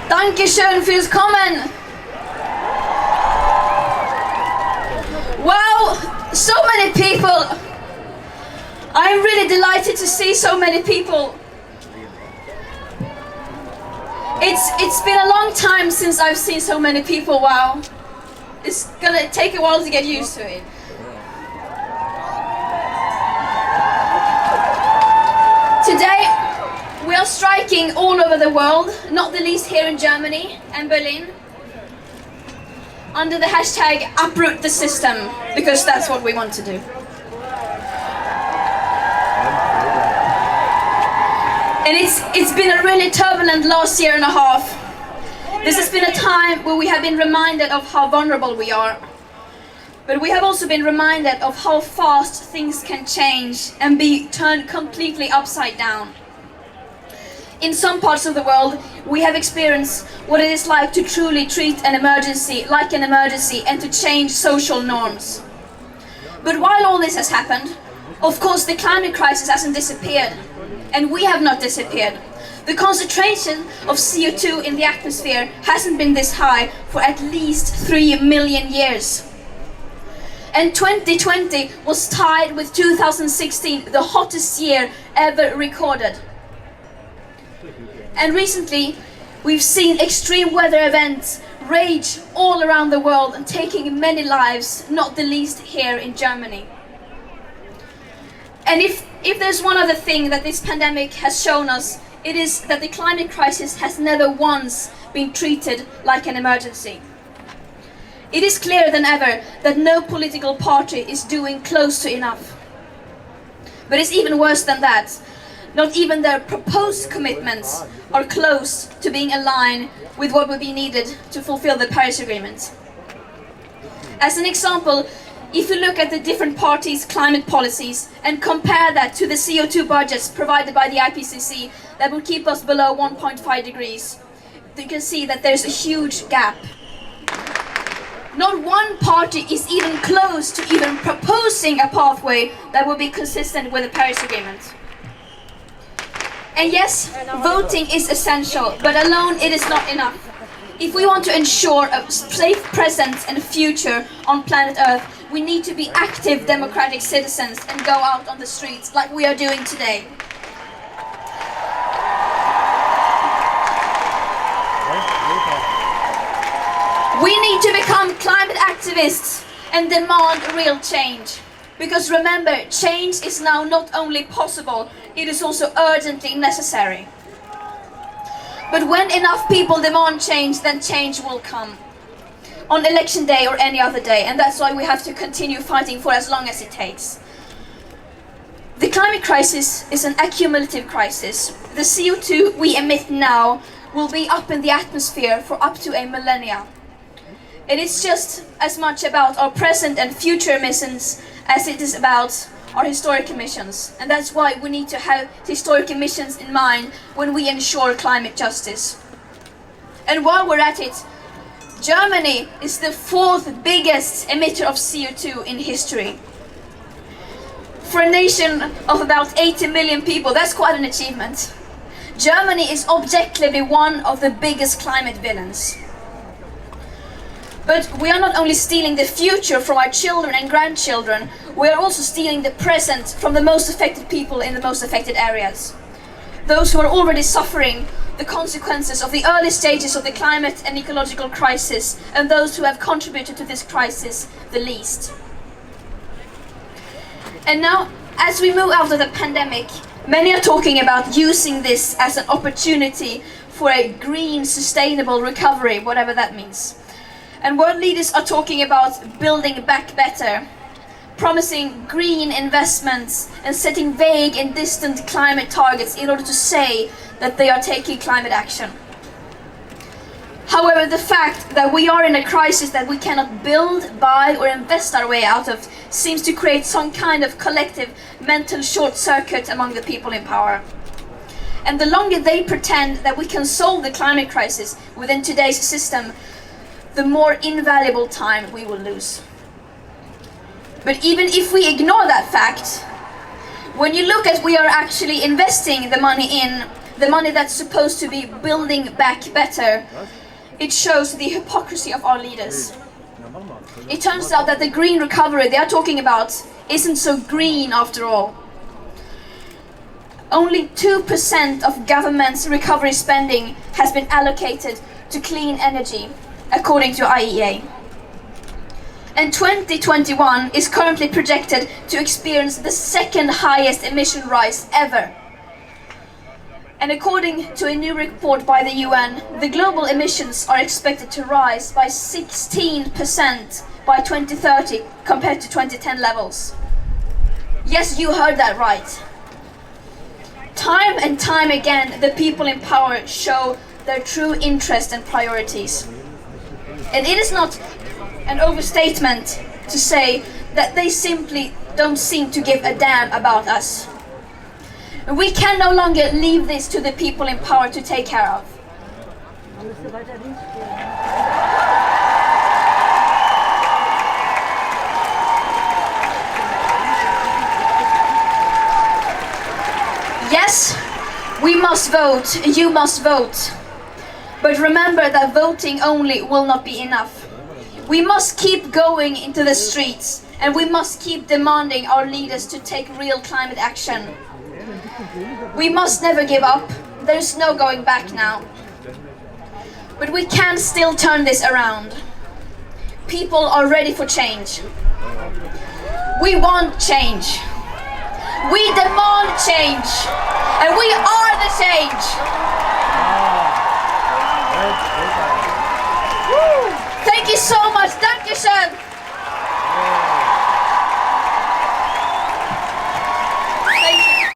Dankeschön fürs Kommen. Wow, so many people. I'm really delighted to see so many people. It's been a long time since I've seen so many people. Wow. It's gonna take a while to get used to it. Today, we are striking all over the world, not the least here in Germany and Berlin, under the hashtag uproot the system, because that's what we want to do. And it's been a really turbulent last year and a half. This has been a time where we have been reminded of how vulnerable we are. But we have also been reminded of how fast things can change and be turned completely upside down. In some parts of the world, we have experienced what it is like to truly treat an emergency like an emergency and to change social norms. But while all this has happened, of course the climate crisis hasn't disappeared, and we have not disappeared. The concentration of CO2 in the atmosphere hasn't been this high for at least 3 million years. And 2020 was tied with 2016, the hottest year ever recorded. And recently, we've seen extreme weather events rage all around the world and taking many lives, not the least here in Germany. And if there's one other thing that this pandemic has shown us, it is that the climate crisis has never once been treated like an emergency. It is clearer than ever that no political party is doing close to enough. But it's even worse than that. Not even their proposed commitments are close to being aligned with what would be needed to fulfill the Paris Agreement. As an example, if you look at the different parties' climate policies and compare that to the CO2 budgets provided by the IPCC that will keep us below 1.5 degrees, you can see that there's a huge gap. Not one party is even close to even proposing a pathway that will be consistent with the Paris Agreement. And yes, voting is essential, but alone it is not enough. If we want to ensure a safe present and future on planet Earth, we need to be active democratic citizens and go out on the streets like we are doing today. We need to become climate activists and demand real change. Because remember, change is now not only possible, it is also urgently necessary. But when enough people demand change, then change will come. On election day or any other day, and that's why we have to continue fighting for as long as it takes. The climate crisis is an accumulative crisis. The CO2 we emit now will be up in the atmosphere for up to a millennia. And it's just as much about our present and future emissions as it is about our historic emissions. And that's why we need to have historic emissions in mind when we ensure climate justice. And while we're at it, Germany is the 4th biggest emitter of CO2 in history. For a nation of about 80 million people, that's quite an achievement. Germany is objectively one of the biggest climate villains. But we are not only stealing the future from our children and grandchildren, we are also stealing the present from the most affected people in the most affected areas. Those who are already suffering the consequences of the early stages of the climate and ecological crisis, and those who have contributed to this crisis the least. And now, as we move out of the pandemic, many are talking about using this as an opportunity for a green, sustainable recovery, whatever that means. And world leaders are talking about building back better, promising green investments and setting vague and distant climate targets in order to say that they are taking climate action. However, the fact that we are in a crisis that we cannot build, buy or invest our way out of seems to create some kind of collective mental short circuit among the people in power. And the longer they pretend that we can solve the climate crisis within today's system, the more invaluable time we will lose. But even if we ignore that fact, when you look at we are actually investing the money in the money that's supposed to be building back better, it shows the hypocrisy of our leaders. It turns out that the green recovery they are talking about isn't so green after all. Only 2% of government's recovery spending has been allocated to clean energy, according to IEA. And 2021 is currently projected to experience the second highest emission rise ever. And according to a new report by the UN, the global emissions are expected to rise by 16% by 2030 compared to 2010 levels. Yes, you heard that right. Time and time again, the people in power show their true interest and priorities. And it is not an overstatement to say that they simply don't seem to give a damn about us. We can no longer leave this to the people in power to take care of. Yes, we must vote, you must vote. But remember that voting only will not be enough. We must keep going into the streets, and we must keep demanding our leaders to take real climate action. We must never give up. There's no going back now. But we can still turn this around. People are ready for change. We want change. We demand change. And we are the change. Thank you so much. Dankeschön.